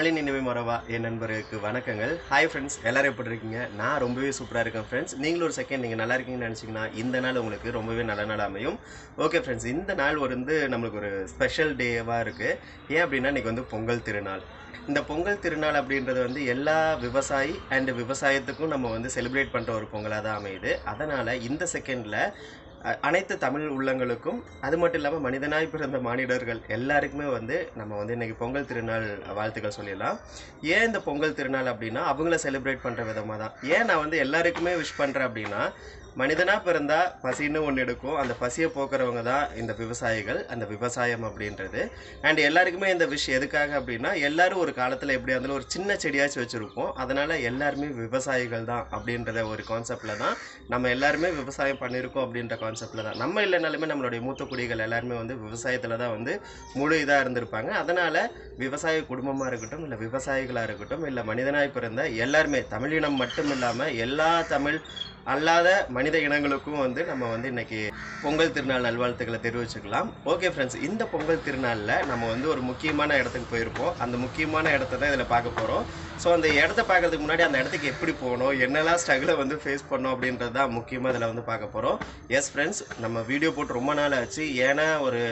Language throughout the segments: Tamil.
தமிழின் இனிமை மறவா என் நண்பர்களுக்கு வணக்கங்கள். ஹாய் ஃப்ரெண்ட்ஸ், எல்லாரும் எப்படி இருக்கீங்க? நான் ரொம்பவே சூப்பராக இருக்கேன் ஃப்ரெண்ட்ஸ். நீங்களும் ஒரு செகண்ட் நீங்கள் நல்லா இருக்கீங்கன்னு நினச்சிங்கன்னா இந்த நாள் உங்களுக்கு ரொம்பவே நல்ல நாள் அமையும். ஓகே ஃப்ரெண்ட்ஸ், இந்த நாள் நம்மளுக்கு ஒரு ஸ்பெஷல் டேவாக இருக்குது. ஏன் அப்படின்னா இன்றைக்கி பொங்கல் திருநாள். இந்த பொங்கல் திருநாள் அப்படின்றது எல்லா விவசாயி அண்ட் விவசாயத்துக்கும் நம்ம செலிப்ரேட் பண்ணுற ஒரு பொங்கலாக தான் அமையுது. அதனால் இந்த செகண்டில் அனைத்து தமிழ் உள்ளங்களுக்கும், அது மட்டும் இல்லாமல் மனிதனாய் பிறந்த மானிடர்கள் எல்லாருக்குமே நம்ம இன்றைக்கி பொங்கல் திருநாள் வாழ்த்துக்கள் சொல்லிடலாம். ஏன் இந்த பொங்கல் திருநாள் அப்படின்னா அவங்கள செலிப்ரேட் பண்ணுற விதமாக தான். ஏன் நான் எல்லாருக்குமே விஷ் பண்ணுறேன் அப்படின்னா, மனிதனாக பிறந்தால் பசின்னு ஒன்று எடுக்கும். அந்த பசியை போக்குறவங்க தான் இந்த விவசாயிகள், அந்த விவசாயம் அப்படின்றது. அண்ட் எல்லாருக்குமே இந்த விஷ் எதுக்காக அப்படின்னா, எல்லோரும் ஒரு காலத்தில் எப்படியா இருந்தாலும் ஒரு சின்ன செடியாச்சும் வச்சுருப்போம். அதனால் எல்லாருமே விவசாயிகள் தான் அப்படின்றத ஒரு கான்செப்டில் தான் நம்ம எல்லாருமே விவசாயம் பண்ணியிருக்கோம். அப்படின்ற கான்செப்டில் தான் நம்ம இல்லைனாலுமே நம்மளுடைய மூத்த குடிகள் எல்லாருமே விவசாயத்தில் தான் முழு இதாக இருந்திருப்பாங்க. அதனால் விவசாய குடும்பமாக இருக்கட்டும், இல்லை விவசாயிகளாக இருக்கட்டும், இல்லை மனிதனாய் பிறந்த எல்லாருமே, தமிழினம் மட்டும் இல்லாமல் எல்லா தமிழ் அல்லாத மனித இனங்களுக்கும் நம்ம இன்னைக்கு பொங்கல் திருநாள் நல்வாழ்த்துக்களை தெரிவிச்சுக்கலாம். ஓகே ஃப்ரெண்ட்ஸ், இந்த பொங்கல் திருநாளில் நம்ம ஒரு முக்கியமான இடத்துக்கு போயிருப்போம். அந்த முக்கியமான இடத்த தான் இதில் பார்க்க போகிறோம். ஸோ அந்த இடத்த பார்க்கறதுக்கு முன்னாடி அந்த இடத்துக்கு எப்படி போகணும், என்னெல்லாம் ஸ்ட்ரகிளை ஃபேஸ் பண்ணோம் அப்படின்றது தான் முக்கியமாக இதில் பார்க்க போகிறோம். எஸ் ஃப்ரெண்ட்ஸ், நம்ம வீடியோ போட்டு ரொம்ப நாள் ஆச்சு. ஏன்னா ஒரு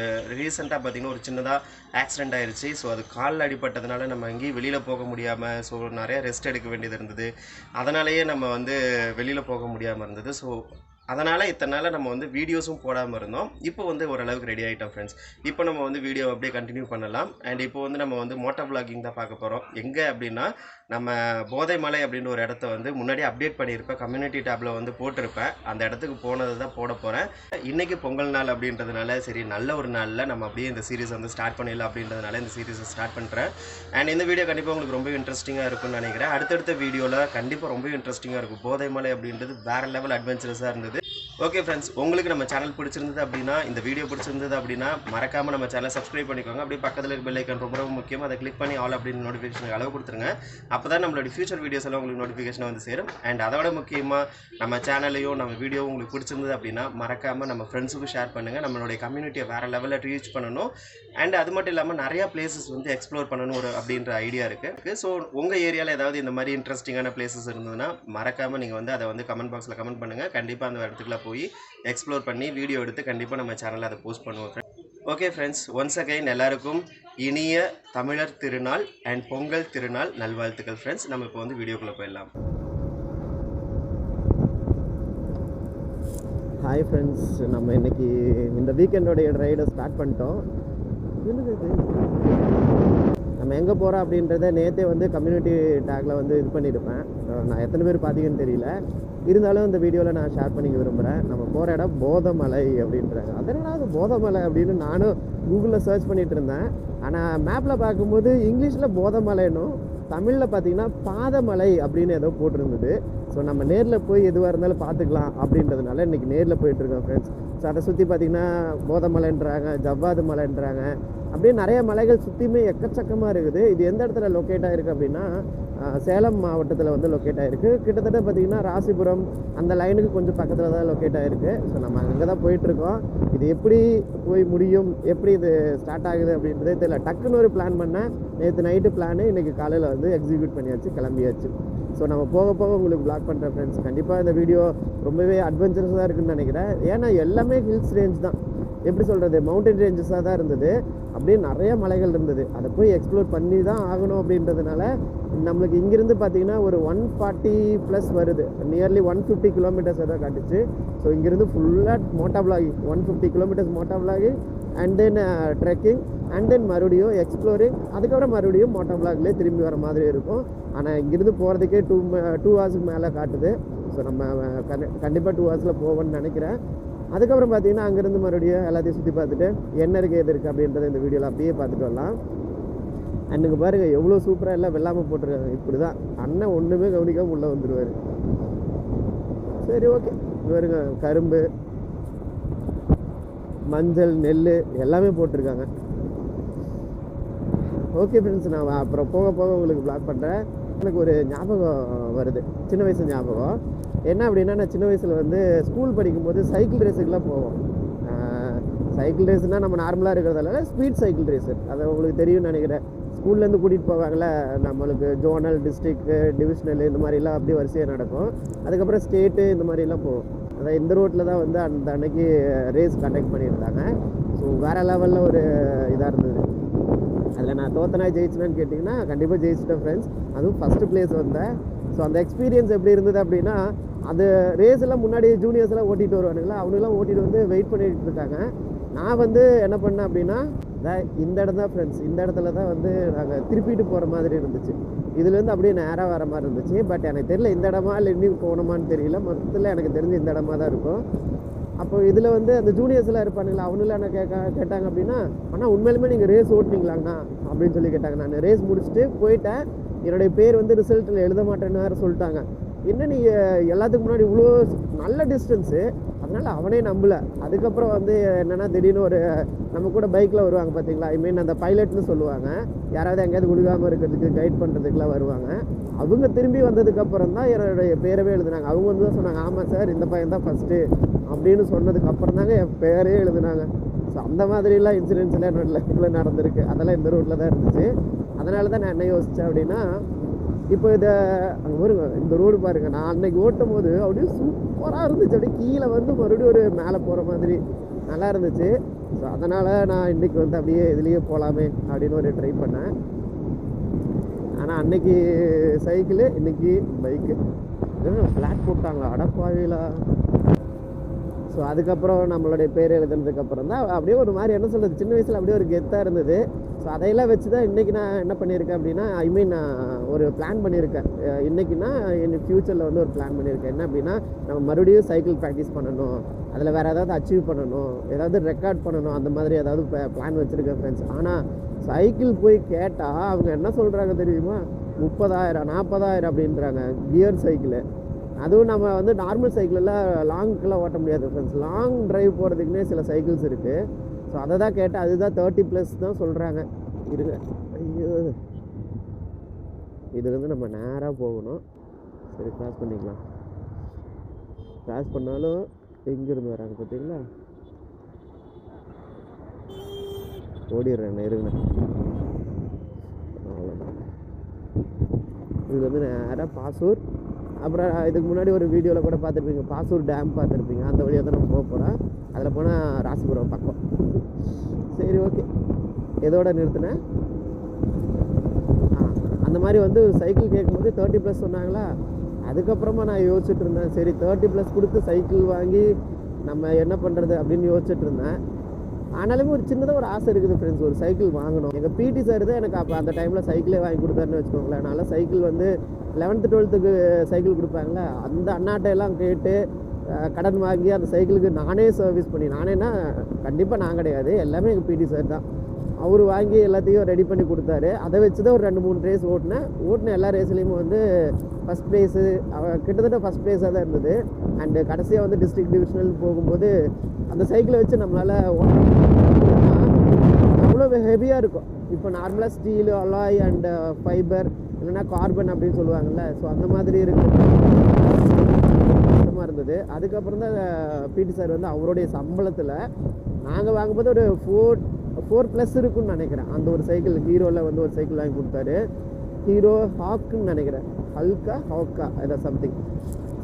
ரீசெண்டாக பார்த்திங்கன்னா ஒரு சின்னதாக ஆக்சிடெண்ட் ஆயிடுச்சு. ஸோ அது காலில் அடிப்பட்டதுனால நம்ம அங்கேயும் வெளியில் போக முடியாமல், ஸோ நிறையா ரெஸ்ட் எடுக்க வேண்டியது இருந்தது. அதனாலேயே நம்ம வெளியில் போக முடியாமல் இருந்தது. ஸோ அதனால் இத்தனை நாள் நம்ம வீடியோஸும் போடாமல் இருந்தோம். இப்போ ஓரளவுக்கு ரெடி ஆகிட்டோம் ஃப்ரெண்ட்ஸ். இப்போ நம்ம வீடியோ அப்படியே கண்டினியூ பண்ணலாம். அண்ட் இப்போ நம்ம மோட்டோ விளாகிங் தான் பார்க்க போகிறோம். எங்கே அப்படின்னா, நம்ம போதைமலை அப்படின்ற ஒரு இடத்த முன்னாடி அப்டேட் பண்ணியிருப்பேன். கம்யூனிட்டி டேப்பில் போட்டிருப்பேன். அந்த இடத்துக்கு போனதை தான் போட போகிறேன். இன்றைக்கி பொங்கல் நாள் அப்படின்றதுனால சரி, நல்ல ஒரு நாளில் நம்ம அப்படியே இந்த சீரீஸ் ஸ்டார்ட் பண்ணிடலாம் அப்படின்றதுனால இந்த சீரீஸை ஸ்டார்ட் பண்ணுறேன். அண்ட் இந்த வீடியோ கண்டிப்பாக உங்களுக்கு ரொம்ப இன்ட்ரெஸ்டிங்காக இருக்கும்னு நினைக்கிறேன். அடுத்தடுத்த வீடியோவில் கண்டிப்பாக ரொம்ப இன்ட்ரெஸ்டிங்காக இருக்கும். போதைமலை அப்படின்றது வேறு லெவல் அட்வென்ச்சரஸாக இருந்தது. ஓகே ஃப்ரெண்ட்ஸ், உங்களுக்கு நம்ம சேனல் பிடிச்சிருந்தது அப்படின்னா, இந்த வீடியோ பிடிச்சிருந்தது அப்படின்னா மறக்காமல் நம்ம சேனலை சப்ஸ்கிரைப் பண்ணிக்கோங்க. அப்படியே பக்கத்தில் இருக்க பெல் ஐக்கான் ரொம்ப ரொம்ப முக்கியம். அதை கிளிக் பண்ணி ஆல் அப்படின்னு நோட்டிஃபிகேஷன் அளவு கொடுத்துருங்க. அப்போ தான் நம்மளோட ஃபியூச்சர் வீடியோஸ் எல்லாம் உங்களுக்கு நோட்டிஃபிகேஷன் சேரும். அண்ட் அதோட முக்கியமாக நம்ம சேனலையும் நம்ம வீடியோ உங்களுக்கு பிடிச்சிருந்தது அப்படின்னா மறக்காமல் நம்ம ஃப்ரெண்ட்ஸுக்கும் ஷேர் பண்ணுங்கள். நம்மளுடைய கம்யூனிட்டியை வேறு லெவலில் ரீச் பண்ணணும். அண்ட் அது மட்டும் இல்லாமல் நிறையா பிளேசஸ் எக்ஸ்ப்ளோர் பண்ணணும் அப்படின்ற ஐடியா இருக்குது. ஸோ உங்கள் ஏரியாவில் ஏதாவது இந்த மாதிரி இன்ட்ரெஸ்டிங்கான பிளேசஸ் இருந்ததுன்னா மறக்காமல் நீங்கள் அதை கமெண்ட் பாக்ஸில் கமெண்ட் பண்ணுங்கள். கண்டிப்பாக அந்த இடத்துக்குலாம் போய் எக்ஸ்ப்ளோர் பண்ணி வீடியோ எடுத்து கண்டிப்பாக நம்ம சேனலில் அதை போஸ்ட் பண்ணுவோம். ஓகே ஃப்ரெண்ட்ஸ், ஒன்ஸ் அகைன் எல்லாருக்கும் இனிய தமிழர் திருநாள் அண்ட் பொங்கல் திருநாள் நல்வாழ்த்துக்கள் ஃப்ரெண்ட்ஸ். நம்ம இப்போ வீடியோக்குள்ளே போயிடலாம். ஹாய் ஃப்ரெண்ட்ஸ், நம்ம இன்றைக்கி இந்த வீக்கெண்டோடைய ரைடை ஸ்டார்ட் பண்ணிட்டோம். நம்ம எங்கே போகிறோம் அப்படின்றத நேற்றே கம்யூனிட்டி டேக்கில் இது பண்ணியிருப்பேன். நான் எத்தனை பேர் பார்த்தீங்கன்னு தெரியல. இருந்தாலும் இந்த வீடியோவில் நான் ஷேர் பண்ணிக்க விரும்புகிறேன். நம்ம போகிற இடம் போதைமலை அப்படின்றாங்க. அதனால அது போதைமலை அப்படின்னு நானும் கூகுளில் சர்ச் பண்ணிகிட்டு இருந்தேன். ஆனால் மேப்பில் பார்க்கும்போது இங்கிலீஷில் போதைமலைன்னும், தமிழில் பார்த்தீங்கன்னா பாதமலை அப்படின்னு ஏதோ போட்டிருந்தது. ஸோ நம்ம நேரில் போய் எதுவாக இருந்தாலும் பார்த்துக்கலாம் அப்படின்றதுனால இன்றைக்கி நேரில் போயிட்டுருக்கோம் ஃப்ரெண்ட்ஸ். ஸோ அதை சுற்றி பார்த்திங்கன்னா போதைமலைன்றாங்க, ஜவ்வாது மலைன்றாங்க, அப்படியே நிறைய மலைகள் சுற்றியுமே எக்கச்சக்கமாக இருக்குது. இது எந்த இடத்துல லொக்கேட் ஆகிருக்கு அப்படின்னா, சேலம் மாவட்டத்தில் லொக்கேட் ஆகிருக்கு. கிட்டத்தட்ட பார்த்திங்கன்னா ராசிபுரம் அந்த லைனுக்கு கொஞ்சம் பக்கத்தில் தான் லொக்கேட் ஆகிருக்கு. ஸோ நம்ம அங்கே தான் போயிட்டுருக்கோம். இது எப்படி போய் முடியும், எப்படி இது ஸ்டார்ட் ஆகுது அப்படின்றதே தெரியல. டக்குன்னு ஒரு பிளான் பண்ணேன். நேற்று நைட்டு பிளானு இன்றைக்கி காலையில் எக்ஸிக்யூட் பண்ணியாச்சு, கிளம்பியாச்சு. ஸோ நம்ம போக போக உங்களுக்கு பிளாக் பண்ணுறேன் ஃப்ரெண்ட்ஸ். கண்டிப்பாக இந்த வீடியோ ரொம்பவே அட்வென்ச்சரஸாக இருக்குதுன்னு நினைக்கிறேன். ஏன்னா எல்லாமே ஹில்ஸ் ரேஞ்ச் தான், எப்படி சொல்கிறது, மவுண்டன் ரேஞ்சஸாக தான் இருந்தது. அப்படியே நிறைய மலைகள் இருந்தது. அதை போய் எக்ஸ்ப்ளோர் பண்ணி தான் ஆகணும் அப்படின்றதுனால நம்மளுக்கு இங்கேருந்து பார்த்திங்கன்னா ஒரு 140+ வருது. நியர்லி 150 கிலோமீட்டர்ஸ் தான் காட்டுச்சு. ஸோ இங்கேருந்து ஃபுல்லாக moto vlogging, 150 kilometres moto vlogging and then trekking and then மறுபடியும் எக்ஸ்ப்ளோரிங், அதுக்கப்புறம் மறுபடியும் மோட்டோ விளாக்லேயே திரும்பி வர மாதிரி இருக்கும். ஆனால் இங்கேருந்து போகிறதுக்கே 2 ஹவர்ஸுக்கு மேலே காட்டுது. ஸோ நம்ம கண்டிப்பாக 2 ஹவர்ஸில் போவோம்னு நினைக்கிறேன். அதுக்கப்புறம் பார்த்தீங்கன்னா அங்கேருந்து மறுபடியும் எல்லாத்தையும் சுற்றி பார்த்துட்டு என்ன இருக்குது எது இருக்குது அப்படின்றத இந்த வீடியோவில் அப்படியே பார்த்துட்டு வரலாம். அன்றைக்கு பாருங்கள் எவ்வளோ சூப்பராக எல்லாம் வெள்ளாமல் போட்டிருக்காங்க. இப்படி தான் அண்ணன் ஒன்றுமே கவனிக்காமல் உள்ளே வந்துடுவார். சரி, ஓகே. பாருங்க, கரும்பு, மஞ்சள், நெல் எல்லாமே போட்டிருக்காங்க. ஓகே ஃப்ரெண்ட்ஸ், நான் அப்புறம் போக போக உங்களுக்கு பிளாக் பண்ணுறேன். எனக்கு ஒரு ஞாபகம் வருது, சின்ன வயசு ஞாபகம். என்ன அப்படின்னா, நான் சின்ன வயசில் ஸ்கூல் படிக்கும்போது சைக்கிள் ரேஸுக்கெலாம் போவோம். சைக்கிள் ரேஸ்னால் நம்ம நார்மலாக இருக்கிறதால ஸ்பீட் சைக்கிள் ரேஸு, அதை உங்களுக்கு தெரியும்னு நினைக்கிறேன். ஸ்கூல்லேருந்து கூட்டிகிட்டு போவாங்கள்ல, நம்மளுக்கு ஜோனல், டிஸ்ட்ரிக்ட்டு, டிவிஷனல் இந்த மாதிரிலாம் அப்படியே வரிசையாக நடக்கும். அதுக்கப்புறம் ஸ்டேட்டு இந்த மாதிரிலாம் போகும். அதான் இந்த ரோட்டில் தான் வந்து அந்த அன்னைக்கு ரேஸ் கண்டக்ட் பண்ணியிருந்தாங்க. ஸோ வேறு லெவலில் ஒரு இதாக இருந்தது. அதில் நான் தோத்தனா ஜெயிச்சினான்னு கேட்டிங்கன்னா கண்டிப்பாக ஜெயிச்சிட்டேன் ஃப்ரெண்ட்ஸ். அதுவும் ஃபஸ்ட்டு ப்ளேஸ் வந்தேன். ஸோ அந்த எக்ஸ்பீரியன்ஸ் எப்படி இருந்தது அப்படின்னா, அது ரேஸ் எல்லாம் முன்னாடி ஜூனியர்ஸ் எல்லாம் ஓட்டிகிட்டு வருவானுங்களா, அவனுங்களாம் ஓட்டிகிட்டு வந்து வெயிட் பண்ணிட்டு இருக்காங்க. நான் வந்து என்ன பண்ணேன் அப்படின்னா, இந்த இடம் தான் ஃப்ரெண்ட்ஸ், இந்த இடத்துல தான் வந்து நாங்கள் திருப்பிட்டு போகிற மாதிரி இருந்துச்சு. இதுலேருந்து அப்படியே நேராக வர மாதிரி இருந்துச்சு. பட் எனக்கு தெரியல இந்த இடமா இல்லை இன்னும் போகணுமான்னு தெரியல. மொத்தத்தில் எனக்கு தெரிஞ்சு இந்த இடமா தான் இருக்கும். அப்போ இதில் வந்து அந்த ஜூனியர்ஸ்லாம் இருப்பானுங்களா, அவனுலாம் என்ன கேட்டாங்க அப்படின்னா, ஆனால் உண்மையிலுமே நீங்கள் ரேஸ் ஓட்டினீங்களாங்கண்ணா அப்படின்னு சொல்லி கேட்டாங்க. நான் ரேஸ் முடிச்சுட்டு போயிட்டேன், என்னுடைய பேர் வந்து ரிசல்ட்டில் எழுத மாட்டேன்னு வேறு சொல்லிட்டாங்க. என்ன நீங்கள் எல்லாத்துக்கு முன்னாடி இவ்வளோ நல்ல டிஸ்டன்ஸு, அதனால் அவனே நம்பலை. அதுக்கப்புறம் வந்து என்னென்னா திடீர்னு ஒரு நம்ம கூட பைக்கில் வருவாங்க பார்த்தீங்களா, ஐ மீன் அந்த பைலட்னு சொல்லுவாங்க, யாராவது எங்கேயாவது விழுகாமல் இருக்கிறதுக்கு கைட் பண்ணுறதுக்குலாம் வருவாங்க. அவங்க திரும்பி வந்ததுக்கப்புறம் தான் என்னுடைய பேரவே எழுதுனாங்க. அவங்க வந்து தான் சொன்னாங்க, ஆமாம் சார் இந்த பையன் தான் ஃபஸ்ட்டு அப்படின்னு சொன்னதுக்கப்புறம் தாங்க என் பேரே எழுதுனாங்க. ஸோ அந்த மாதிரிலாம் இன்சிடென்ட்ஸ்லாம் என்னோட லைஃப்பில் நடந்திருக்கு. அதெல்லாம் இந்த ரோட்டில் தான் இருந்துச்சு. அதனால தான் நான் என்ன யோசித்தேன் அப்படின்னா, இப்போ இதை அங்கே வருங்க இந்த ரோடு பாருங்கள், நான் அன்னைக்கு ஓட்டும் போது அப்படியே சூப்பராக இருந்துச்சு. அப்படியே கீழே வந்து மறுபடியும் ஒரு மேலே போகிற மாதிரி நல்லா இருந்துச்சு. ஸோ அதனால் நான் இன்றைக்கி வந்து அப்படியே இதுலேயே போகலாமே அப்படின்னு ஒரு ட்ரை பண்ணேன். ஆனால் அன்னைக்கு சைக்கிளு, இன்றைக்கி பைக்கு. ஃப்ளாட் போட்டாங்களா, அடப்பாவிலா. ஸோ அதுக்கப்புறம் நம்மளுடைய பேர் எழுதுனதுக்கப்புறம் தான் அப்படியே ஒரு மாதிரி என்ன சொல்கிறது, சின்ன வயசில் அப்படியே ஒரு கெத்தாக இருந்தது. ஸோ அதையெல்லாம் வச்சு தான் இன்றைக்கி நான் என்ன பண்ணியிருக்கேன் அப்படின்னா, ஐ மீன் நான் ஒரு பிளான் பண்ணியிருக்கேன். இன்றைக்கினா என் ஃப்யூச்சரில் வந்து ஒரு பிளான் பண்ணியிருக்கேன். என்ன அப்படின்னா, நம்ம மறுபடியும் சைக்கிள் ப்ராக்டிஸ் பண்ணணும், அதில் வேறு ஏதாவது அச்சீவ் பண்ணணும், ஏதாவது ரெக்கார்ட் பண்ணணும், அந்த மாதிரி ஏதாவது பிளான் வச்சுருக்கேன் ஃப்ரெண்ட்ஸ். ஆனால் சைக்கிள் போய் கேட்டால் அவங்க என்ன சொல்கிறாங்க தெரியுமா, 30,000 40,000 அப்படின்றாங்க கியர் சைக்கிளு. அதுவும் நம்ம வந்து நார்மல் சைக்கிளெல்லாம் லாங்குக்கெல்லாம் ஓட்ட முடியாது ஃப்ரெண்ட்ஸ். லாங் ட்ரைவ் போகிறதுக்குன்னே சில சைக்கிள்ஸ் இருக்குது. ஸோ அதை தான் கேட்டால் அதுதான் 30+ தான் சொல்கிறாங்க. இருங்க, ஐயோ, இதுலேருந்து நம்ம நேராக போகணும். சரி, கிராஸ் பண்ணிக்கலாம். கிராஸ் பண்ணாலும் எங்கேருந்து வராங்க பார்த்தீங்களா, ஓடிடுறேன் இருங்க. அவ்வளோதான். இது வந்து நேராக பாசூர். அப்புறம் இதுக்கு முன்னாடி ஒரு வீடியோவில் கூட பார்த்துருப்பீங்க, பாசூர் டேம் பார்த்துருப்பீங்க. அந்த வழியாக தான் நம்ம போக போகிறோம். அதில் போனால் ராசிபுரம் பக்கம். சரி, ஓகே, எதோட நிறுத்தினேன். அந்த மாதிரி வந்து சைக்கிள் கேட்கும்போது 30+ சொன்னாங்களா. அதுக்கப்புறமா நான் யோசிச்சுட்டு இருந்தேன், சரி 30+ கொடுத்து சைக்கிள் வாங்கி நம்ம என்ன பண்ணுறது அப்படின்னு யோசிச்சுட்டு இருந்தேன். ஆனாலுமே ஒரு சின்னதாக ஒரு ஆசை இருக்குது ஃப்ரெண்ட்ஸ், ஒரு சைக்கிள் வாங்கணும். எங்கள் பிடி சார் தான் எனக்கு அப்போ அந்த டைமில் சைக்கிளே வாங்கி கொடுத்தாருன்னு வச்சுக்கோங்களேன். அதனால் சைக்கிள் வந்து 11th 12th சைக்கிள் கொடுப்பாங்களே, அந்த அண்ணாட்டையெல்லாம் கேட்டு கடன் வாங்கி அந்த சைக்கிளுக்கு நானே சர்வீஸ் பண்ணி, நானேன்னா கண்டிப்பாக நான் கிடையாது, எல்லாமே எங்கள் பிடி சார் தான். அவர் வாங்கி எல்லாத்தையும் ரெடி பண்ணி கொடுத்தாரு. அதை வச்சு தான் ஒரு 2-3 ரேஸ் ஓட்டினேன். எல்லா ரேஸ்லேயுமே வந்து ஃபஸ்ட் ப்ரைஸு, கிட்டத்தட்ட ஃபஸ்ட் ப்ரைஸாக தான் இருந்தது. அண்டு கடைசியாக வந்து டிஸ்ட்ரிக்ட் டிவிஷனல் போகும்போது அந்த சைக்கிளை வச்சு நம்மளால் அவ்வளோ ஹெவியாக இருக்கும். இப்போ நார்மலாக ஸ்டீலு, அலாய் அண்ட் ஃபைபர் இல்லைன்னா கார்பன் அப்படின்னு சொல்லுவாங்கள்ல, ஸோ அந்த மாதிரி இருக்கு கஷ்டமாக இருந்தது. அதுக்கப்புறம் தான் பிடி சார் வந்து அவருடைய சம்பளத்தில் நாங்கள் வாங்கும்போது ஒரு 4+ இருக்குன்னு நினைக்கிறேன். அந்த ஒரு சைக்கிள் ஹீரோவில் வந்து ஒரு சைக்கிள் வாங்கி கொடுத்தாரு. ஹீரோ ஹாக்குன்னு நினைக்கிறேன், ஹாக்கா ஏதோ சம்திங்.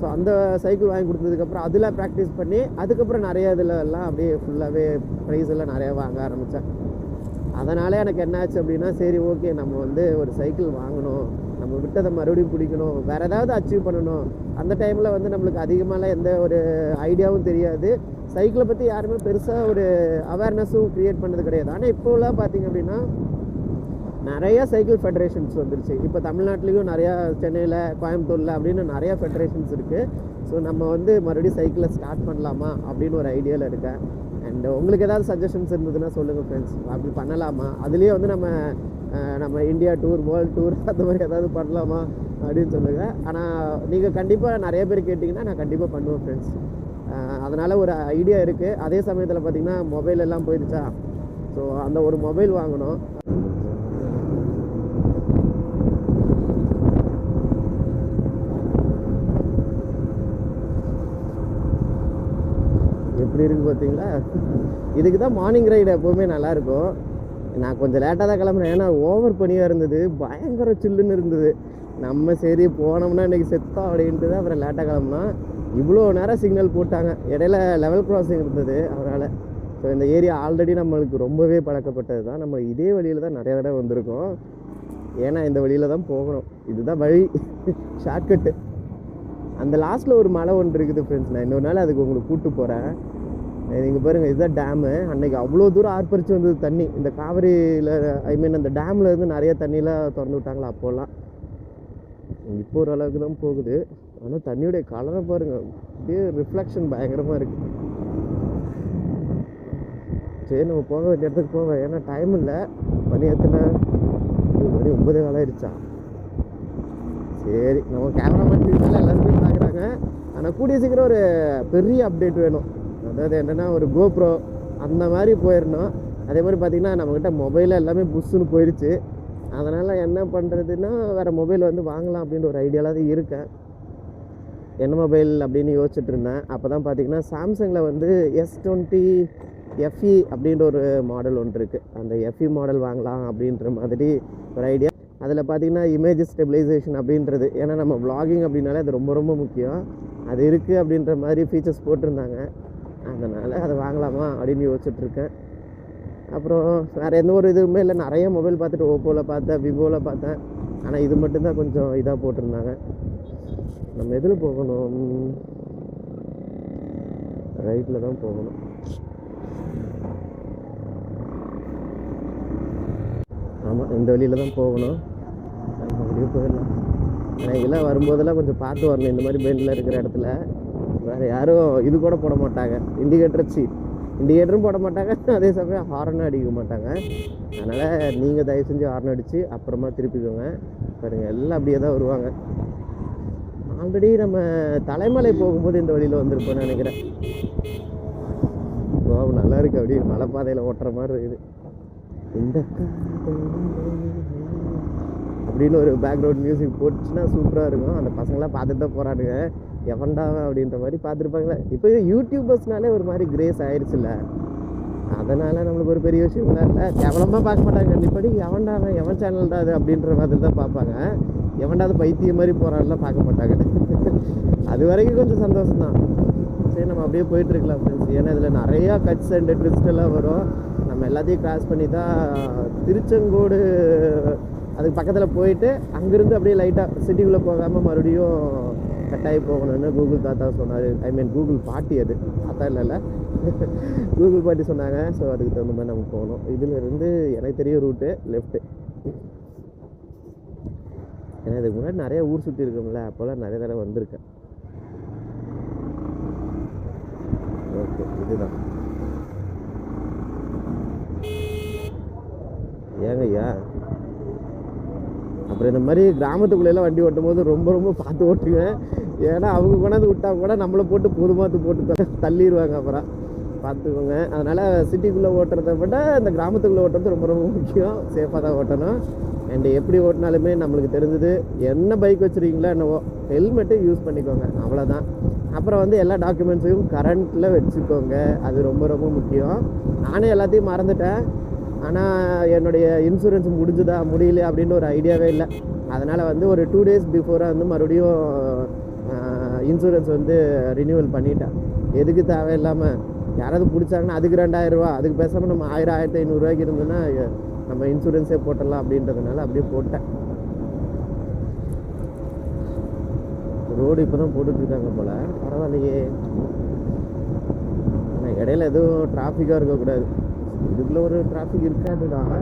ஸோ அந்த சைக்கிள் வாங்கி கொடுத்ததுக்கப்புறம் அதில் ப்ராக்டிஸ் பண்ணி அதுக்கப்புறம் நிறைய இதில் எல்லாம் அப்படியே ஃபுல்லாகவே ப்ரைஸ் எல்லாம் நிறையா வாங்க ஆரம்பித்தேன். அதனால் எனக்கு என்ன ஆச்சு அப்படின்னா, சரி ஓகே, நம்ம வந்து ஒரு சைக்கிள் வாங்கணும், நம்ம விட்டதை மறுபடியும் பிடிக்கணும், வேறு ஏதாவது அச்சீவ் பண்ணணும். அந்த டைமில் வந்து நம்மளுக்கு அதிகமாகலாம் எந்த ஒரு ஐடியாவும் தெரியாது. சைக்கிளை பற்றி யாருமே பெருசாக ஒரு அவேர்னஸும் க்ரியேட் பண்ணது கிடையாது. ஆனால் இப்போலாம் பார்த்திங்க அப்படின்னா நிறையா சைக்கிள் ஃபெடரேஷன்ஸ் வந்துருச்சு. இப்போ தமிழ்நாட்டிலையும் நிறையா, சென்னையில், கோயம்புத்தூரில் அப்படின்னு நிறையா ஃபெடரேஷன்ஸ் இருக்குது. ஸோ நம்ம வந்து மறுபடியும் சைக்கிளை ஸ்டார்ட் பண்ணலாமா அப்படின்னு ஒரு ஐடியாவில் இருக்கேன். அண்ட் உங்களுக்கு ஏதாவது சஜஷன்ஸ் இருந்ததுன்னா சொல்லுங்கள் ஃப்ரெண்ட்ஸ், அப்படி பண்ணலாமா? அதுலேயே வந்து நம்ம இந்தியா டூர், வேர்ல்டு டூர் அந்த மாதிரி ஏதாவது பண்ணலாமா அப்படின்னு சொல்லுங்கள். ஆனால் நீங்கள் கண்டிப்பாக நிறைய பேர் கேட்டிங்கன்னா நான் கண்டிப்பாக பண்ணுவேன் ஃப்ரெண்ட்ஸ். அதனால் ஒரு ஐடியா இருக்குது. அதே சமயத்தில் பார்த்திங்கன்னா மொபைல் எல்லாம் போயிடுச்சா, ஸோ அந்த ஒரு மொபைல் வாங்கணும். எப்படி இருக்குது பார்த்தீங்களா? இதுக்கு தான் மார்னிங் ரைடு எப்போவுமே நல்லாயிருக்கும். நான் கொஞ்சம் லேட்டாக தான் கிளம்புனேன், ஏன்னா ஓவர் பனியாக இருந்தது, பயங்கர சில்லுன்னு இருந்தது. நம்ம சரி போனோம்னா இன்றைக்கி செத்தோம் அப்படின்ட்டு தான் அப்புறம் லேட்டாக கிளம்புனோம். இவ்வளோ நேரம் சிக்னல் போட்டாங்க, இடையில லெவல் கிராசிங் இருந்தது அதனால். ஸோ இந்த ஏரியா ஆல்ரெடி நம்மளுக்கு ரொம்பவே பழக்கப்பட்டது தான். நம்ம இதே வழியில் தான் நிறைய தடவை வந்திருக்கோம், ஏன்னா இந்த வழியில் தான் போகணும், இதுதான் வழி, ஷார்ட்கட்டு. அந்த லாஸ்ட்டில் ஒரு மலை ஒன்று இருக்குது ஃப்ரெண்ட்ஸ், நான் இன்னொரு நாள் அதுக்கு உங்களுக்கு கூப்பிட்டு போகிறேன். நீங்கள் பாருங்கள், இதுதான் டேமு. அன்றைக்கி அவ்வளோ தூரம் ஆர்ப்பரிச்சு வந்தது தண்ணி, இந்த காவிரியில், ஐ மீன் அந்த டேமில் இருந்து நிறைய தண்ணியெலாம் திறந்து விட்டாங்களா அப்போல்லாம். இப்போ ஓரளவுக்கு தான் போகுது, ஆனால் தண்ணியுடைய கலரை பாருங்கள், அப்படியே ரிஃப்ளெக்ஷன் பயங்கரமாக இருக்குது. சரி நம்ம போக வேண்டிய இடத்துக்கு போவேன், ஏன்னா டைம் இல்லை. மணி எத்தனை, மணி 9 காலம் ஆயிடுச்சா. சரி நம்ம கேமராமேன் இருந்தாலும் எல்லாருமே பார்க்குறாங்க. ஆனால் கூடிய சீக்கிரம் ஒரு பெரிய அப்டேட் வேணும். அதாவது என்னென்னா ஒரு கோப்ரோ அந்த மாதிரி போயிடணும். அதே மாதிரி பார்த்திங்கன்னா நம்மக்கிட்ட மொபைலில் எல்லாமே புஷ்ஷுன்னு போயிடுச்சு. அதனால் என்ன பண்ணுறதுன்னா வேறு மொபைல் வந்து வாங்கலாம் அப்படின்ற ஒரு ஐடியாவில் தான் இருக்கேன். என்ன மொபைல் அப்படின்னு யோசிச்சுட்டு இருந்தேன். அப்போ தான் பார்த்திங்கன்னா சாம்சங்கில் வந்து S20 FE அப்படின்ற ஒரு மாடல் ஒன்று இருக்குது. அந்த FE மாடல் வாங்கலாம் அப்படின்ற மாதிரி ஒரு ஐடியா. அதில் பார்த்திங்கன்னா இமேஜ் ஸ்டெபிலைசேஷன் அப்படின்றது, ஏன்னா நம்ம vlogging அப்படின்னாலே அது ரொம்ப ரொம்ப முக்கியம், அது இருக்குது அப்படின்ற மாதிரி ஃபீச்சர்ஸ் போட்டிருந்தாங்க. அதனால் அதை வாங்கலாமா அப்படின்னு யோசிச்சுட்ருக்கேன். அப்புறம் வேறு எந்த ஒரு இதுவுமே இல்லை, நிறைய மொபைல் பார்த்துட்டு ஓப்போவில் பார்த்தேன், விவோவில் பார்த்தேன். ஆனால் இது மட்டும்தான் கொஞ்சம் இதாக போட்டிருந்தாங்க. நம்ம எதில் போகணும், ரைட்டில் தான் போகணும். ஆமாம், இந்த வழியில் தான் போகணும். நம்ம அப்படியே போயிடலாம். ஆனால் இதெல்லாம் வரும்போதெல்லாம் கொஞ்சம் பார்த்து வரணும், இந்த மாதிரி பெண்டில் இருக்கிற இடத்துல. வேறு யாரும் இது கூட போட மாட்டாங்க, இண்டிகேட்டரும் போட மாட்டாங்க, அதே சமயம் ஹார்னும் அடிக்க மாட்டாங்க. அதனால் நீங்கள் தயவு செஞ்சு ஹார்ன் அடித்து அப்புறமா திருப்பிக்கோங்க. பாருங்கள் எல்லாம் அப்படியே தான் வருவாங்க. ஆல்ரெடி நம்ம தலைமலை போகும்போது இந்த வழியில் வந்திருப்போம்னு நினைக்கிறேன். ஓ நல்லா இருக்குது, அப்படியே மலைப்பாதையில் ஓட்டுற மாதிரி இருக்குது. இந்த அப்படின்னு ஒரு பேக்ரவுண்ட் மியூசிக் போட்டுச்சுன்னா சூப்பராக இருக்கும். அந்த பசங்களாம் பார்த்துட்டு தான் போகிறானுங்க, எவன்டாவன் அப்படின்ற மாதிரி பார்த்துருப்பாங்களே. இப்போ யூடியூபர்ஸ்னாலே ஒரு மாதிரி கிரேஸ் ஆயிடுச்சுல்ல, அதனால் நம்மளுக்கு ஒரு பெரிய விஷயம்லாம் இல்லை. கேவலமாக பார்க்க மாட்டாங்க கண்டிப்பாடி, எவன்டாவன் எவன் சேனல் தான் அது அப்படின்ற மாதிரி தான் பார்ப்பாங்க. எவன்டாவது பைத்தியம் மாதிரி போகிறான்லாம் பார்க்க மாட்டாங்க. அது வரைக்கும் கொஞ்சம் சந்தோஷம் தான். சரி நம்ம அப்படியே போயிட்டுருக்கலாம் ஃப்ரெண்ட்ஸ், ஏன்னா இதில் நிறையா கட்ஸ் அண்ட் ட்விஸ்ட் எல்லாம் வரும். நம்ம எல்லாத்தையும் கிராஸ் பண்ணி தான் திருச்செங்கோடு அதுக்கு பக்கத்தில் போயிட்டு அங்கேருந்து அப்படியே லைட்டாக சிட்டிக்குள்ளே போகாமல் மறுபடியும் கட்டாயி போகணும்னு கூகுள் தாத்தா சொன்னார். ஐ மீன் கூகுள் பாட்டி, அது தாத்தா இல்லைல்ல, கூகுள் பாட்டி சொன்னாங்க. ஸோ அதுக்கு தகுந்த மாதிரி நம்ம போகணும். இதிலிருந்து எனக்கு தெரிய ரூட்டு லெஃப்ட்டு. ஏன்னா இதுக்கு முன்னாடி நிறைய ஊர் சுற்றி இருக்கோம்ல, அப்போல்லாம் நிறைய தடவை வந்திருக்கேன். ஓகே இதுதான். ஏங்க ஐயா, அப்புறம் இந்த மாதிரி கிராமத்துக்குள்ளெல்லாம் வண்டி ஓட்டும் போது ரொம்ப ரொம்ப பார்த்து ஓட்டுவேன். ஏன்னா அவங்க கொண்டாந்து விட்டா கூட நம்மளை போட்டு பொதுமாத்து போட்டு தள்ளிடுவாங்க, அப்புறம் பார்த்துக்கோங்க. அதனால் சிட்டிக்குள்ளே ஓட்டுறத விட இந்த கிராமத்துக்குள்ளே ஓட்டுறது ரொம்ப ரொம்ப முக்கியம். சேஃபாக தான் ஓட்டணும். அண்டு எப்படி ஓட்டினாலுமே நம்மளுக்கு தெரிஞ்சது, என்ன பைக் வச்சுருக்கீங்களோ என்னவோ ஹெல்மெட்டு யூஸ் பண்ணிக்கோங்க, அவ்வளோதான். அப்புறம் வந்து எல்லா டாக்குமெண்ட்ஸையும் கரண்ட்டில் வச்சுக்கோங்க, அது ரொம்ப ரொம்ப முக்கியம். நானே எல்லாத்தையும் மறந்துட்டேன். ஆனால் என்னுடைய இன்சூரன்ஸ் முடிஞ்சுதா முடியல அப்படின்ற ஒரு ஐடியாவே இல்லை. அதனால் வந்து ஒரு 2 days பிஃபோராக வந்து மறுபடியும் இன்சூரன்ஸ் வந்து ரினியூவல் பண்ணிட்டேன். எதுக்கு தேவையில்லாமல் யாராவது பிடிச்சாங்கன்னா அதுக்கு 2000 ரூபா, அதுக்கு பேசாமல் நம்ம 1000 1500 ரூபாய்க்கு இருந்ததுன்னா நம்ம இன்சூரன்ஸே போட்டுடலாம் அப்படின்றதுனால அப்படியே போட்டேன். ரோடு இப்போ தான் போட்டுட்ருக்காங்க போல், பரவாயில்லையே. ஆனால் இடையில எதுவும் டிராஃபிக்காக இருக்கக்கூடாது. இதுக்குள்ள ஒரு டிராஃபிக் இருக்காது தான்.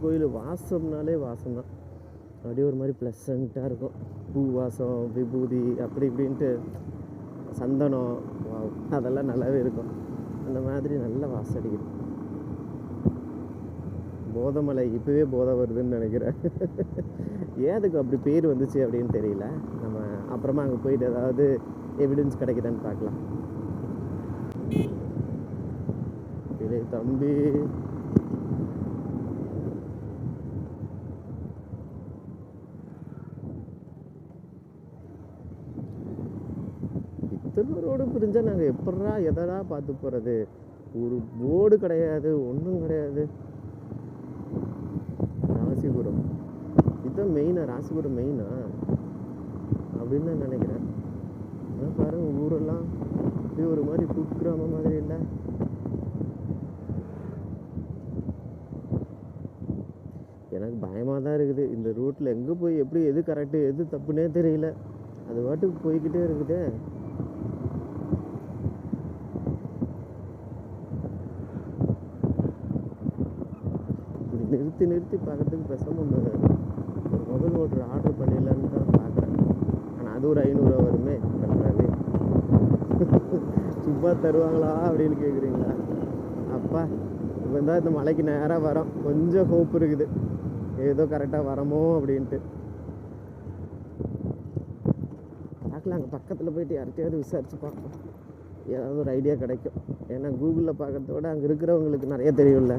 கோயில் வாசம்னாலே வாசம் தான். அப்படியே ஒரு மாதிரி ப்ளசண்ட்டாக இருக்கும். பூ வாசம், விபூதி அப்படி இப்படின்ட்டு, சந்தனம், அதெல்லாம் நல்லாவே இருக்கும். அந்த மாதிரி நல்ல வாசம் அடிக்குது. போதமலை இப்போவே போதை வருதுன்னு நினைக்கிறேன். ஏன் அதுக்கு அப்படி பேர் வந்துச்சு அப்படின்னு தெரியல. நம்ம அப்புறமா அங்கே போயிட்டு ஏதாவது எவிடன்ஸ் கிடைக்குதான்னு பார்க்கலாம். இல்லை தம்பி, இத்தனை ரோடு பிரிஞ்சால் நாங்கள் எப்படா எதடா பார்த்து போகிறது? ஒரு போர்டு கிடையாது, ஒன்றும் கிடையாது. ராசிபுரம் இதுதான் மெயினாக, ராசிபுரம் மெயினா அப்படின்னு நான் நினைக்கிறேன். ஆனால் பாருங்க, ஊரெல்லாம் இப்படி ஒரு மாதிரி குக்கிராம மாதிரி இல்லை. எனக்கு பயமாக தான் இருக்குது. இந்த ரூட்டில் எங்கே போய் எப்படி எது கரெக்டு எது தப்புன்னே தெரியல. அது பாட்டுக்கு போய்கிட்டே இருக்குது. இப்படி நிறுத்தி நிறுத்தி பார்க்கறதுக்கு பேசாமல் ஒரு மொபைல் ஓட்டர் ஆர்டர் பண்ணிடலான்னு தான் பார்க்குறேன். ஆனால் அது ஒரு 500 வருமே கரெக்டாகவே. சும்மா தருவாங்களா அப்படின்னு கேட்குறீங்களா? அப்பா, இப்போ தான் இந்த மலைக்கு நேராக வரோம். கொஞ்சம் ஹோப் இருக்குது, ஏதோ கரெக்டாக வரமோ அப்படின்ட்டு. பார்க்கலாம், அங்கே பக்கத்தில் போயிட்டு யார்கிட்டையாவது விசாரிச்சு பார்ப்போம், ஏதாவது ஒரு ஐடியா கிடைக்கும். ஏன்னா கூகுளில் பார்க்கறத விட அங்கே இருக்கிறவங்களுக்கு நிறைய தெரியும்ல.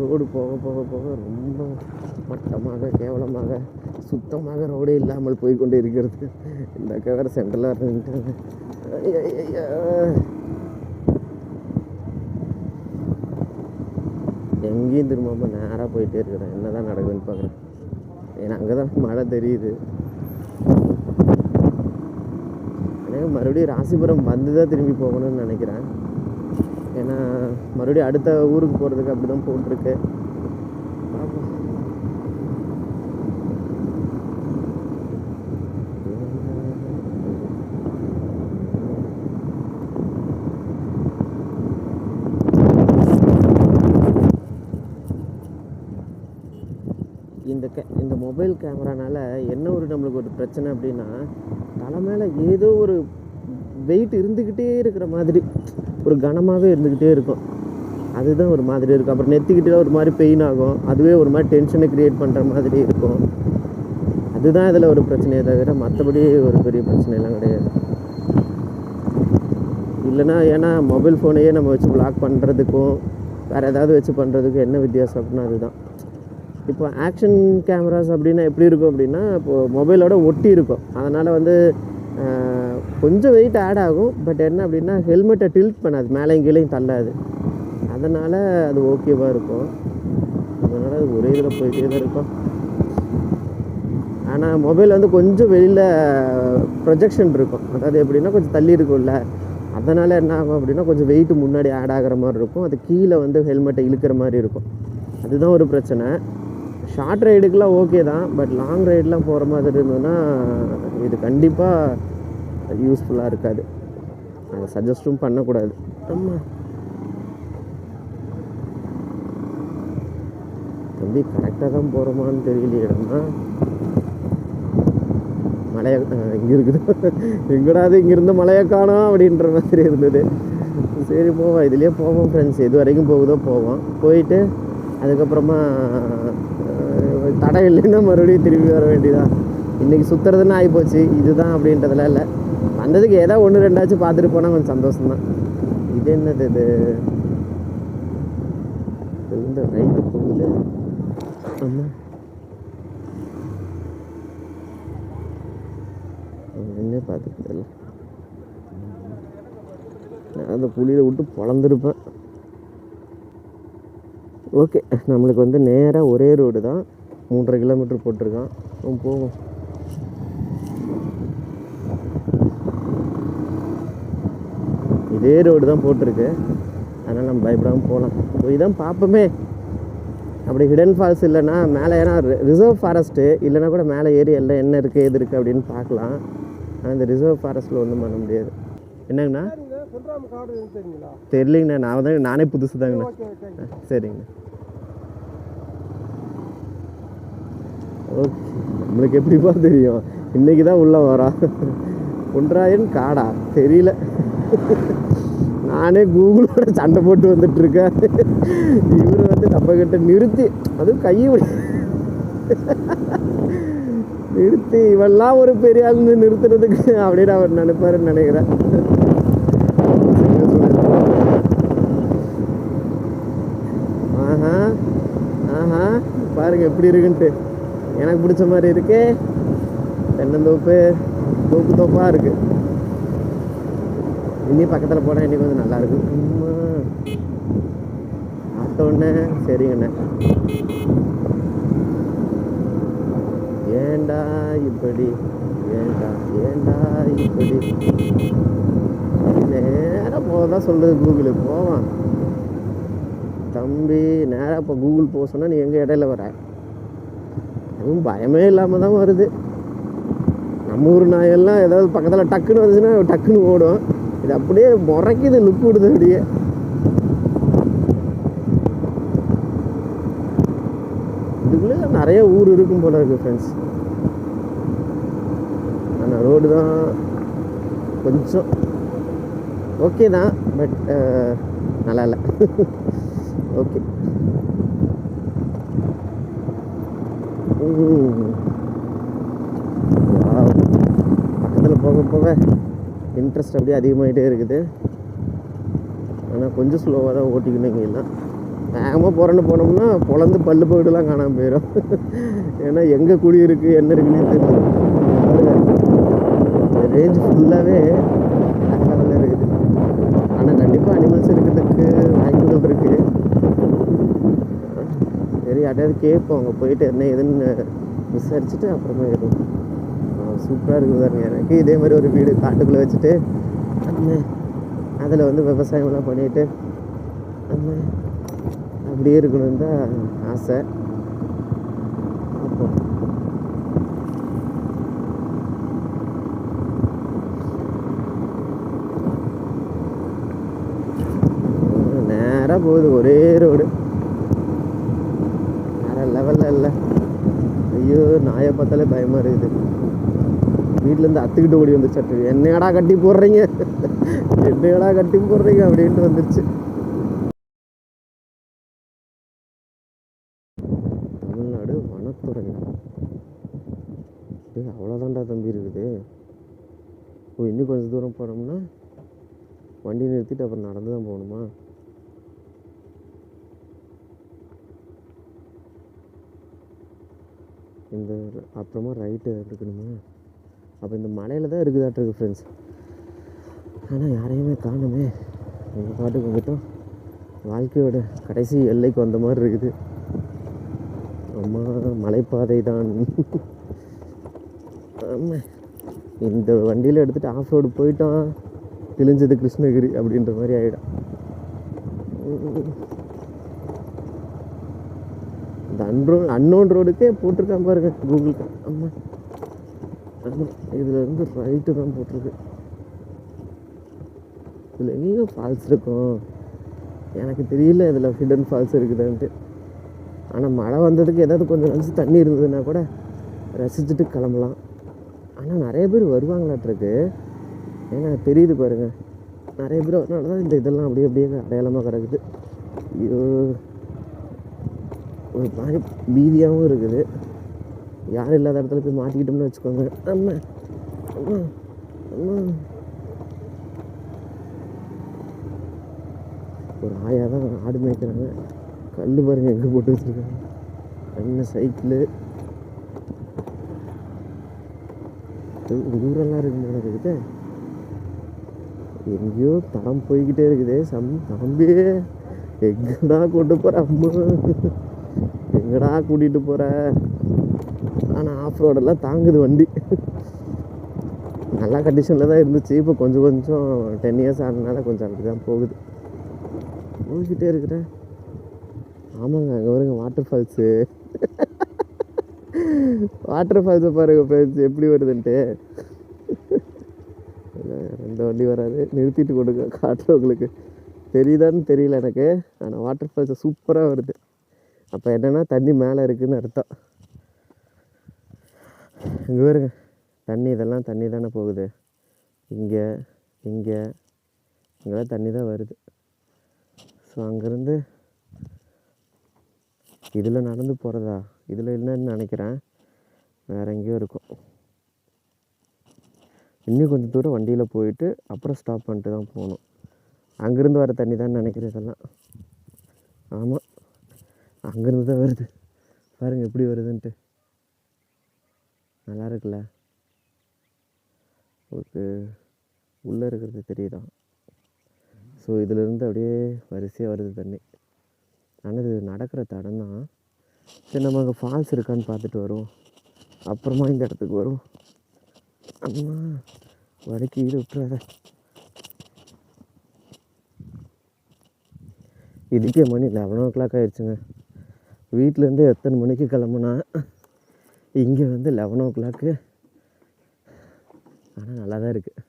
ரோடு போக போக போக ரொம்ப மட்டமாக, கேவலமாக, சுத்தமாக ரோடே இல்லாமல் போய்கொண்டே இருக்கிறது. இந்த வேறு சென்ட்ரலாக இருந்துட்டாங்க. எங்கேயும் திரும்பாமல் நேராக போயிட்டே இருக்கிறேன். என்ன தான் நடக்குதுன்னு பார்க்குறேன். ஏன்னா அங்கே தான் மழை தெரியுது. எனக்கு மறுபடியும் ராசிபுரம் வந்து தான் திரும்பி போகணும்னு நினைக்கிறேன். ஏன்னா மறுபடியும் அடுத்த ஊருக்கு போகிறதுக்கு அப்படி தான் போட்டிருக்கு. இந்த மொபைல் கேமரானால என்ன ஒரு நம்மளுக்கு ஒரு பிரச்சனை அப்படின்னா, தலை மேலே ஏதோ ஒரு வெயிட் இருந்துக்கிட்டே இருக்கிற மாதிரி, ஒரு கனமாகவே இருந்துக்கிட்டே இருக்கும். அதுதான் ஒரு மாதிரி இருக்கும். அப்புறம் நெத்திக்கிட்டே ஒரு மாதிரி பெயின் ஆகும். அதுவே ஒரு மாதிரி டென்ஷனை க்ரியேட் பண்ணுற மாதிரி இருக்கும். அதுதான் இதில் ஒரு பிரச்சனையே தவிர மற்றபடி ஒரு பெரிய பிரச்சனையெல்லாம் கிடையாது. இல்லைனா ஏன்னா மொபைல் ஃபோனையே நம்ம வச்சு பிளாக் பண்ணுறதுக்கும் வேறு ஏதாவது வச்சு பண்ணுறதுக்கும் என்ன வித்தியாசம் அப்படின்னா அதுதான். இப்போ ஆக்ஷன் கேமராஸ் அப்படின்னா எப்படி இருக்கும் அப்படின்னா, இப்போது மொபைலோட ஒட்டி இருக்கும். அதனால் வந்து கொஞ்சம் வெயிட் ஆட் ஆகும். பட் என்ன அப்படின்னா, ஹெல்மெட்டை டில்ட் பண்ணாது, மேலேயும் கீழேயும் தள்ளாது. அதனால் அது ஓகேவாக இருக்கும். அதனால் அது ஒரே இதில் போயிட்டே தான் இருக்கும். ஆனால் மொபைல் வந்து கொஞ்சம் வெளியில் ப்ரொஜெக்ஷன் இருக்கும். அதாவது எப்படின்னா கொஞ்சம் தள்ளி இருக்கும்ல, அதனால் என்ன ஆகும் அப்படின்னா கொஞ்சம் வெயிட் முன்னாடி ஆட் ஆகிற மாதிரி இருக்கும். அது கீழே வந்து ஹெல்மெட்டை இழுக்கிற மாதிரி இருக்கும். அதுதான் ஒரு பிரச்சனை. ஷார்ட் ரைடுக்கெலாம் ஓகே தான். பட் லாங் ரைடெலாம் போகிற மாதிரி இருந்ததுன்னா இது கண்டிப்பாக யூஸ்ஃபுல்லாக இருக்காது. அதை சஜஸ்ட்டும் பண்ணக்கூடாது. ஆமாம் தம்பி, கரெக்டாக தான் போகிறோமான்னு தெரியலையேடம்மா. மலையை இங்கே இருக்குது, எங்கடாது இங்கேருந்து மலையை காணோம் அப்படின்ற மாதிரி இருந்தது. சரி போவோம், இதுலேயே போவோம் ஃப்ரெண்ட்ஸ். எது வரைக்கும் போகுதோ போவோம். போயிட்டு அதுக்கப்புறமா தடை இல்லைன்னா மறுபடியும் திரும்பி வர வேண்டியதான். இன்றைக்கி சுற்றுறதுன்னு ஆகிப்போச்சு. இதுதான் அப்படின்றதுலாம் இல்லை. வந்ததுக்கு ஏதாவது 1-2 பார்த்துட்டு போனால் கொஞ்சம் சந்தோஷம்தான். இது என்னது இது? இந்த ரைட்டு போகுது. ஆமாம், என்ன பார்த்துக்கிட்டல நான் அந்த புளியில் விட்டு பொழந்துருப்பேன். ஓகே, நம்மளுக்கு வந்து நேராக ஒரே ரோடு தான். 3.5 கிலோமீட்டர் போட்டிருக்கான். போவோம். இதே ரோடு தான் போட்டிருக்கு. அதனால் நம்ம பயப்படாமல் போகலாம். ஸோ இதான் பார்ப்போமே. அப்படி ஹிடன் ஃபால்ஸ் இல்லைன்னா மேலே, ஏன்னா ரிசர்வ் ஃபாரஸ்ட்டு இல்லைன்னா கூட மேலே ஏறி எல்லாம் என்ன இருக்குது எது இருக்குது அப்படின்னு பார்க்கலாம். ஆனால் இந்த ரிசர்வ் ஃபாரஸ்ட்டில் ஒன்றும் பண்ண முடியாது. என்னங்கண்ணா? தெரியலைங்கண்ணா, நானே புதுசு தாங்கண்ணா. சரிங்கண்ணா. ஓகே, நம்மளுக்கு எப்படிப்பா தெரியும்? இன்னைக்கு தான் உள்ளே வரா. குன்றாயன் காடா தெரியல. நானே கூகுளோட சண்டை போட்டு வந்துட்டு இருக்கேன். இவர் வந்து நம்ம கிட்ட நிறுத்தி, அதுவும் கையை நிறுத்தி, இவெல்லாம் ஒரு பெரிய ஆளுன்னு நிறுத்துறதுக்கு அப்படின்னு அவர் நினைப்பாருன்னு நினைக்கிறேன். ஆஹா ஆஹா, பாருங்க எப்படி இருக்குன்ட்டு. எனக்கு பிடிச்ச மாதிரி இருக்கே. தென்னந்தோப்பு தோப்பு தோப்பாக இருக்கு. இன்னி பக்கத்தில் போனால் இன்னி கொஞ்சம் நல்லா இருக்கு. ஆட்டோண்ணே, சரிங்கண்ணே. ஏண்டா இப்படி, ஏண்டா ஏண்டா இப்படி, நேராக போதான் சொல்லுது கூகுளு. போவான் தம்பி, நேராக இப்போ கூகுள் போக சொன்னால் நீ எங்கே இடையில வர? அதுவும் பயமே இல்லாமல் தான் வருது. நம்ம ஊர் நாயெல்லாம் ஏதாவது பக்கத்தில் டக்குன்னு வந்துச்சுன்னா டக்குன்னு ஓடும். இது அப்படியே முறைக்குது, லுக் விடுது அப்படியே. இதுக்குள்ளே நிறைய ஊர் இருக்கும் போல இருக்குது ஃப்ரெண்ட்ஸ். ஆனால் ரோடு தான் கொஞ்சம் ஓகே தான், பட் நல்லா இல்லை. ஓகே, பக்கத்தில் போக போக இன்ட்ரெஸ்ட் அப்படியே அதிகமாகிட்டே இருக்குது. ஆனால் கொஞ்சம் ஸ்லோவாக தான் ஓட்டிக்கணும். இங்கே எல்லாம் வேகமாக போகிறேன்னு போனோம்னா பொழந்து பல்லு போயிட்டுலாம் காணாமல் போயிடும். ஏன்னா எங்கே குடி இருக்குது என்ன இருக்குன்னே தெரியும். ரேஞ்ச் ஃபுல்லாகவே லெவலில் இருக்குது. ஆனால் கண்டிப்பாக அனிமல்ஸ் இருக்கிறதுக்கு வாய்ப்புகள் இருக்குது. சரி, யார்ட்டாவது கேட்போம், அங்கே போயிட்டு என்ன ஏதுன்னு விசாரிச்சுட்டு அப்புறமா இருக்கும். சூப்பராக இருக்குது பாருங்க. எனக்கு இதே மாதிரி ஒரு வீடு காட்டுக்குள்ளே வச்சுட்டு அதில் வந்து விவசாயம்லாம் பண்ணிட்டு அப்படியே இருக்கணும்னு தான் ஆசை. அப்போ நேராக போகுது, ஒரே ரோடு, வேற லெவலில் இல்லை. ஐயோ, நாயை பார்த்தாலே பயமாக இருக்குது. வீட்டிலேருந்து அத்துக்கிட்டு ஓடி வந்துச்சு. என்னையடா கட்டி போடுறீங்க, என்னையடா கட்டி போடுறீங்க அப்படின்ட்டு வந்துருச்சு. தமிழ்நாடு வனத்துறை. அவ்வளோதான்டா தம்பி இருக்குது. ஓ, இன்னும் கொஞ்சம் தூரம் போனோம்னா வண்டி நிறுத்திட்டு அப்புறம் நடந்து தான் போகணுமா? இந்த அப்புறமா ரைட்டு எடுக்கணுமா? அப்போ இந்த மலையில் தான் இருக்குதாட்டிருக்கு ஃப்ரெண்ட்ஸ். ஆனால் யாரையுமே காணுமே. எங்கள் பாட்டுக்கு வந்துட்டோம். வாழ்க்கையோட கடைசி எல்லைக்கு வந்த மாதிரி இருக்குது. அம்மா, மலைப்பாதை தான். ஆமாம், இந்த வண்டியில் எடுத்துகிட்டு ஆஃப் ரோடு போயிட்டோம், கிழிஞ்சது கிருஷ்ணகிரி அப்படின்ற மாதிரி ஆகிடும். இந்த அன்னோன் ரோடுக்கே போட்டிருக்கான் பாருங்க கூகுளுக்கு. ஆமாம் ஆமாம், இதில் இருந்து ரைட்டு தான் போட்டிருக்கு. இதில் எங்கேயும் ஃபால்ஸ் இருக்கும், எனக்கு தெரியல இதில் ஹிடன் ஃபால்ஸ் இருக்குதுன்ட்டு. ஆனால் மழை வந்ததுக்கு ஏதாவது கொஞ்சம் நினச்சி தண்ணி இருந்ததுன்னா கூட ரசிச்சுட்டு கிளம்பலாம். ஆனால் நிறைய பேர் வருவாங்களாட்டிருக்கு. ஏன்னா தெரியுது பாருங்கள், நிறைய பேர் வரனால தான் இந்த இதெல்லாம் அப்படியே அப்படியே அடையாளமாக கிடக்குது. ஐயோ, ஒரு மாதிரி பீதியாகவும் இருக்குது. யாரும் இல்லாத இடத்துல போய் மாட்டிக்கிட்டோம்னு வச்சுக்கோங்க. அம்மா அம்மா அம்மா, ஒரு ஆயா தான் ஆடு மேய்க்கிறாங்க. கல் பாருங்க எங்கே போட்டு வச்சுருக்காங்க. என்ன சைக்கிளு, ஊரெல்லாம் இருக்கு இருக்குது. எங்கேயோ தரம் போய்கிட்டே இருக்குது. தம்பி எங்கடா கொண்டு போகிற? அம்மா எங்கடா கூட்டிகிட்டு போகிற? ஆனால் ஆஃப் ரோடெல்லாம் தாங்குது வண்டி. நல்லா கண்டிஷனில் தான் இருந்துச்சு. இப்போ கொஞ்சம் கொஞ்சம் 10 இயர்ஸ் ஆனதுனால கொஞ்சம் அப்படி தான் போகுது. போய்கிட்டே இருக்கிறேன். ஆமாங்க, அங்கே வருங்க வாட்டர் ஃபால்ஸு. வாட்டர் ஃபால்ஸை பாருங்க ஃப்ரெண்ட்ஸ் எப்படி வருதுன்ட்டு. 2 இந்த வண்டி வராது, நிறுத்திட்டு கொடுங்க காட்டுறேன் உங்களுக்கு. தெரியுதான்னு தெரியல எனக்கு, ஆனால் வாட்டர் ஃபால்ஸ் சூப்பராக வருது. அப்போ என்னென்னா தண்ணி மேலே இருக்குதுன்னு அர்த்தம். இங்கே வருங்க தண்ணி, இதெல்லாம் தண்ணி தானே போகுது. இங்கே இங்கெல்லாம் தண்ணி தான் வருது. ஸோ அங்கேருந்து இதில் நடந்து போகிறதா, இதில் இல்லைன்னு நினைக்கிறேன், வேறு எங்கேயோ இருக்கும். இன்னும் கொஞ்சம் தூரம் வண்டியில் போயிட்டு அப்புறம் ஸ்டாப் பண்ணிட்டு தான் போகணும். அங்கேருந்து வர தண்ணி தான் நினைக்கிறேன் இதெல்லாம். ஆமாம், அங்கேருந்து தான் வருது. பாருங்கள் எப்படி வருதுன்ட்டு, நல்லா இருக்குல்ல. ஒரு உள்ளே இருக்கிறது தெரியுதா? ஸோ இதிலேருந்து அப்படியே வரிசையாக வருது தண்ணி. ஆனால் இது நடக்கிற தடம் தான். சரி நம்ம அங்கே ஃபால்ஸ் இருக்கான்னு பார்த்துட்டு வரும், அப்புறமா இந்த இடத்துக்கு வரும். அம்மா வடக்கு ஈடு விட்டுறாத. இதுக்கே மணி 11 o'clock ஆயிடுச்சுங்க. வீட்டிலேருந்து எத்தனை மணிக்கு கிளம்புனா இங்கே வந்து 11 o'clock. ஆனால் நல்லா தான் இருக்குது.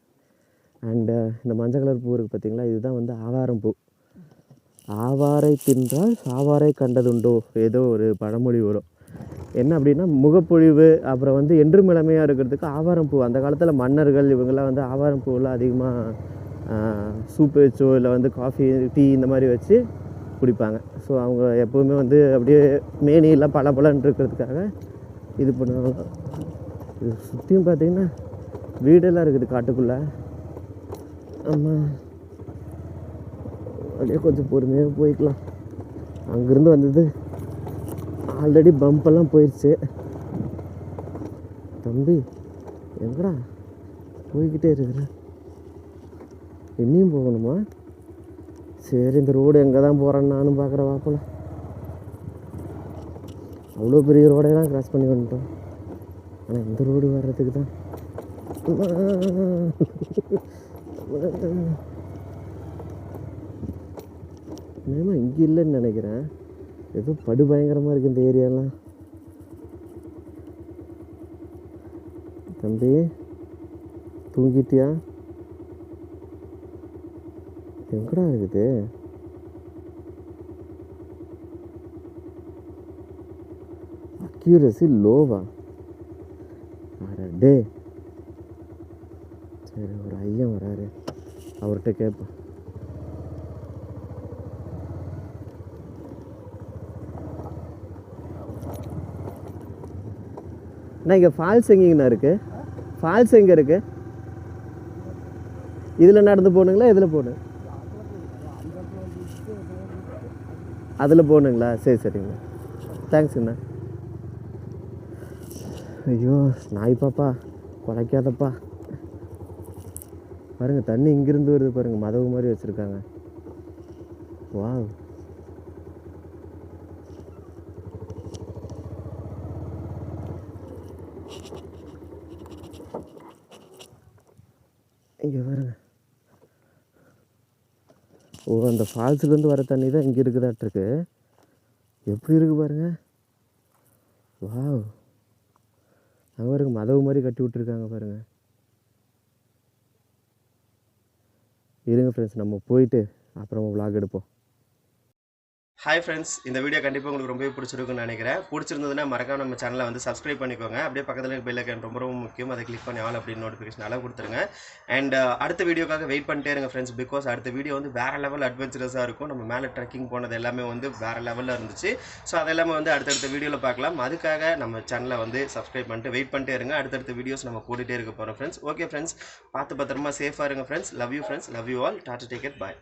அண்டு இந்த மஞ்சள் கலர் பூ இருக்குது பார்த்தீங்களா, இதுதான் வந்து ஆவாரம் பூ. ஆவாரை தின்றால் சாவாரை கண்டதுண்டோ ஏதோ ஒரு பழமொழி வரும். என்ன அப்படின்னா முகப்பொழிவு, அப்புறம் வந்து என்றும் இளமையாக இருக்கிறதுக்கு ஆவாரம் பூ. அந்த காலத்தில் மன்னர்கள் இவங்கெல்லாம் வந்து ஆவாரம் பூவெலாம் அதிகமாக சூப் வச்சோ இல்லை வந்து காஃபி டீ இந்த மாதிரி வச்சு குடிப்பாங்க. ஸோ அவங்க எப்போவுமே வந்து அப்படியே மேனியெல்லாம் பளபளன்னு இருக்கிறதுக்காக இது பண்ணுவாங்க. இது சுற்றியும் பார்த்திங்கன்னா வீடெல்லாம் இருக்குது காட்டுக்குள்ளே. ஆமாம், அப்படியே கொஞ்சம் பொறுமையாக போய்க்கலாம். அங்கேருந்து வந்தது ஆல்ரெடி பம்பெல்லாம் போயிடுச்சு. தம்பி எங்கடா போய்கிட்டே இருக்கிற, இன்னும் போகணுமா? சரி, இந்த ரோடு எங்கே தான் போகிறேன்னு நானும் பார்க்குறேன் வாப்பல. அவ்வளோ பெரிய ரோடையெல்லாம் கிராஸ் பண்ணி வந்துட்டோம். ஆனால் இந்த ரோடு வர்றதுக்கு தான் மேமா இங்கே இல்லைன்னு நினைக்கிறேன். ஏதோ படு பயங்கரமாக இருக்குது இந்த ஏரியாலாம். தம்பி தூங்கிட்டியா? எங்கடா இருக்குது? அக்யூரசி லோவா? அடே சரி, ஒரு ஐயன் வராரு, அவர்கிட்ட கேட்பேன். அண்ணா இங்கே ஃபால்ஸ் எங்கேங்கண்ணா இருக்குது? ஃபால்ஸ் எங்கே இருக்குது? இதில் நடந்து போகணுங்களா, இதில் போகணும்? அதில் போகணுங்களா? சரி சரிங்கண்ணா, தேங்க்ஸுங்கண்ணா. ஐயோ நாய் பாப்பா குலைக்காதப்பா. பாருங்கள் தண்ணி இங்கேருந்து வருது பாருங்கள், மதவு மாதிரி வச்சுருக்காங்க. வாவ், இங்கே பாருங்க. ஓ, அந்த ஃபால்ஸுலேருந்து வர தண்ணி தான் இங்கே இருக்குதாட்டிருக்கு. எப்படி இருக்குது பாருங்க. வாவ், அங்கே பாருங்க மதவு மாதிரி கட்டி விட்டுருக்காங்க பாருங்கள். இருங்க ஃப்ரெண்ட்ஸ், நம்ம போயிட்டு அப்புறமா vlog எடுப்போம். ஹாய் ஃப்ரெண்ட்ஸ், இந்த வீடியோ கண்டிப்பாக உங்களுக்கு ரொம்பவே பிடிச்சிருக்குன்னு நினைக்கிறேன். பிடிச்சிருந்ததுன்னா மறக்காம நம்ம சேனலை வந்து சப்ஸ்கிரைப் பண்ணிக்கோங்க. அப்படியே பக்கத்தில் பெல் ஐக்கான் ரொம்ப ரொம்ப முக்கியம், அதை கிளிக் பண்ணி ஆல் அப்படின்னு நோட்டிஃபிகேஷன் எல்லாம் கொடுத்துருங்க. அண்ட் அடுத்த வீடியோக்காக வெயிட் பண்ணிட்டே இருங்க ஃப்ரெண்ட்ஸ். பிகாஸ் அடுத்த வீடியோ வந்து வேறு லெவல் அட்வென்ச்சரஸாக இருக்கும். நம்ம மேலே ட்ரெக்கிங் போனது எல்லாமே வந்து வேறு லெவலில் இருந்துச்சு. ஸோ அதெல்லாமே வந்து அடுத்தடுத்த வீடியோவில் பார்க்கலாம். அதுக்காக நம்ம சேனலை வந்து சப்ஸ்கிரைப் பண்ணிட்டு வெயிட் பண்ணிட்டே இருங்க. அடுத்தடுத்த வீடியோஸ் நம்ம போட்டுகிட்டே இருக்க போகிறோம் ஃப்ரெண்ட்ஸ். ஓகே ஃப்ரெண்ட்ஸ், பார்த்து பத்திரமா சேஃபாக இருங்க friends. Love you friends, love you all. Tata, take care, bye.